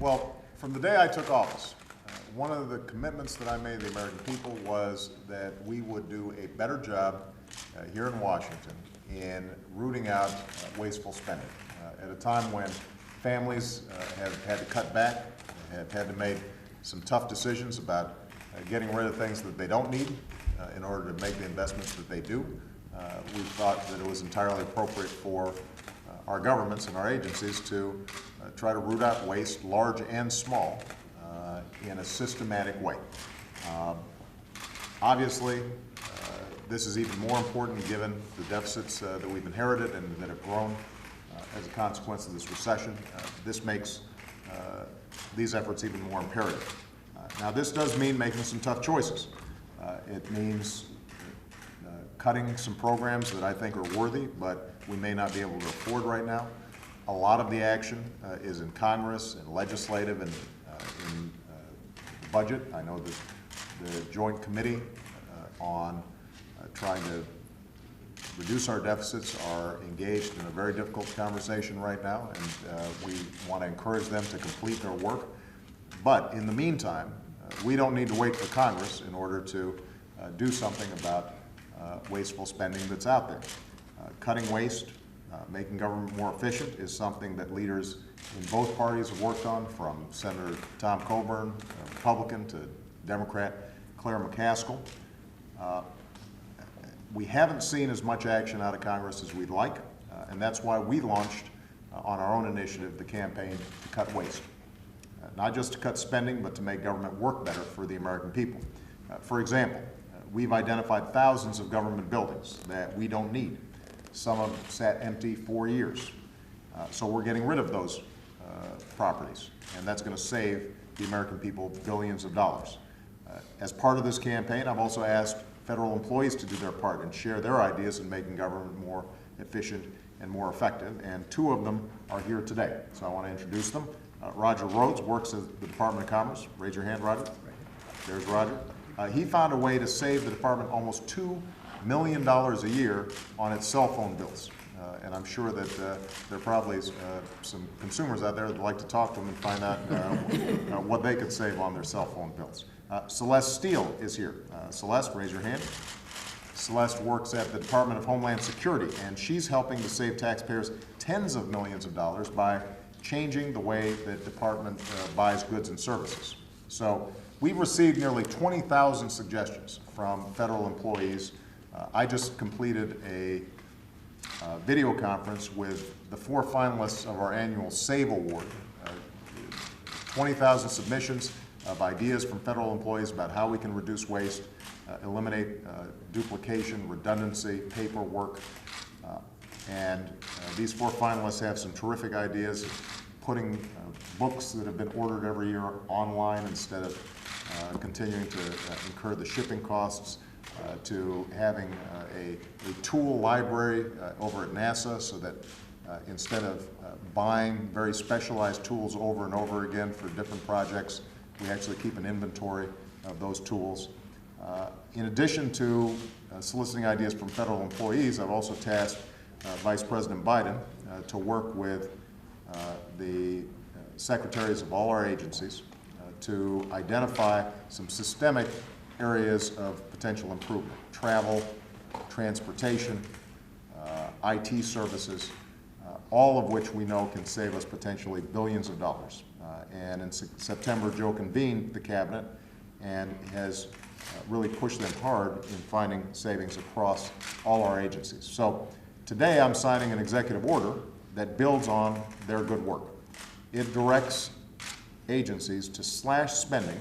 Well, from the day I took office, one of the commitments that I made to the American people was that we would do a better job here in Washington in rooting out wasteful spending. At a time when families have had to cut back, have had to make some tough decisions about getting rid of things that they don't need in order to make the investments that they do, we thought that it was entirely appropriate for our governments and our agencies to try to root out waste, large and small, in a systematic way. Obviously, this is even more important given the deficits that we've inherited and that have grown as a consequence of this recession. This makes these efforts even more imperative. Now, this does mean making some tough choices. It means cutting some programs that I think are worthy, but we may not be able to afford right now. A lot of the action is in Congress and legislative and in the budget. I know that the Joint Committee on trying to reduce our deficits are engaged in a very difficult conversation right now, and we want to encourage them to complete their work. But in the meantime, we don't need to wait for Congress in order to do something about wasteful spending that's out there. Cutting waste, making government more efficient is something that leaders in both parties have worked on, from Senator Tom Coburn, Republican, to Democrat Claire McCaskill. We haven't seen as much action out of Congress as we'd like, and that's why we launched on our own initiative the campaign to cut waste. Not just to cut spending, but to make government work better for the American people. For example, we've identified thousands of government buildings that we don't need. Some have sat empty for years. So we're getting rid of those properties, and that's going to save the American people billions of dollars. As part of this campaign, I've also asked federal employees to do their part and share their ideas in making government more efficient and more effective, and two of them are here today. So I want to introduce them. Roger Rhodes works at the Department of Commerce. Raise your hand, Roger. There's Roger. He found a way to save the department almost $2 million a year on its cell phone bills. And I'm sure that there are probably some consumers out there that would like to talk to them and find out what they could save on their cell phone bills. Celeste Steele is here. Celeste, raise your hand. Celeste works at the Department of Homeland Security, and she's helping to save taxpayers tens of millions of dollars by changing the way the department buys goods and services. So we've received nearly 20,000 suggestions from federal employees. I just completed a video conference with the 4 finalists of our annual SAVE Award. 20,000 submissions of ideas from federal employees about how we can reduce waste, eliminate duplication, redundancy, paperwork. And these 4 finalists have some terrific ideas, putting books that have been ordered every year online instead of continuing to incur the shipping costs, to having a tool library over at NASA so that instead of buying very specialized tools over and over again for different projects, we actually keep an inventory of those tools. In addition to soliciting ideas from federal employees, I've also tasked Vice President Biden to work with the secretaries of all our agencies to identify some systemic areas of potential improvement: travel, transportation, IT services, all of which we know can save us potentially billions of dollars. And in September, Joe convened the cabinet and has really pushed them hard in finding savings across all our agencies. So today I'm signing an executive order that builds on their good work. It directs agencies to slash spending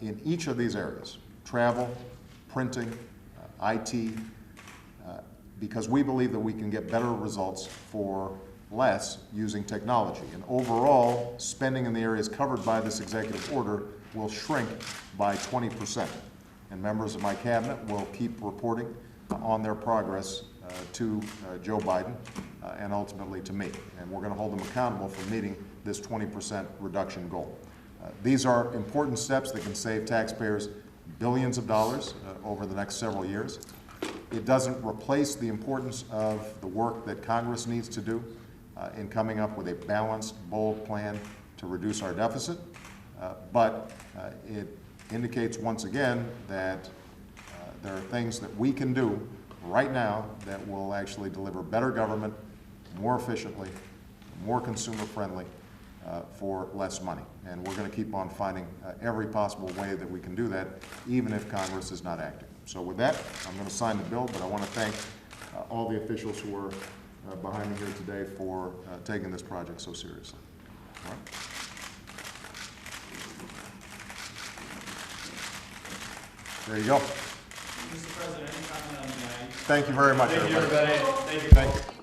in each of these areas: travel, printing, IT, because we believe that we can get better results for less using technology. And overall, spending in the areas covered by this executive order will shrink by 20%. And members of my cabinet will keep reporting on their progress to Joe Biden and ultimately to me. And we're going to hold them accountable for meeting this 20% reduction goal. These are important steps that can save taxpayers billions of dollars over the next several years. It doesn't replace the importance of the work that Congress needs to do. in coming up with a balanced, bold plan to reduce our deficit, but it indicates once again that there are things that we can do right now that will actually deliver better government, more efficiently, more consumer-friendly, for less money. And we're going to keep on finding every possible way that we can do that, even if Congress is not acting. So with that, I'm going to sign the bill, but I want to thank all the officials who are behind me here today for taking this project so seriously. All right. There you go. Mr. President, any comment on the night? Thank you very much, Thank you, everybody. everybody. Thank you. Thank you.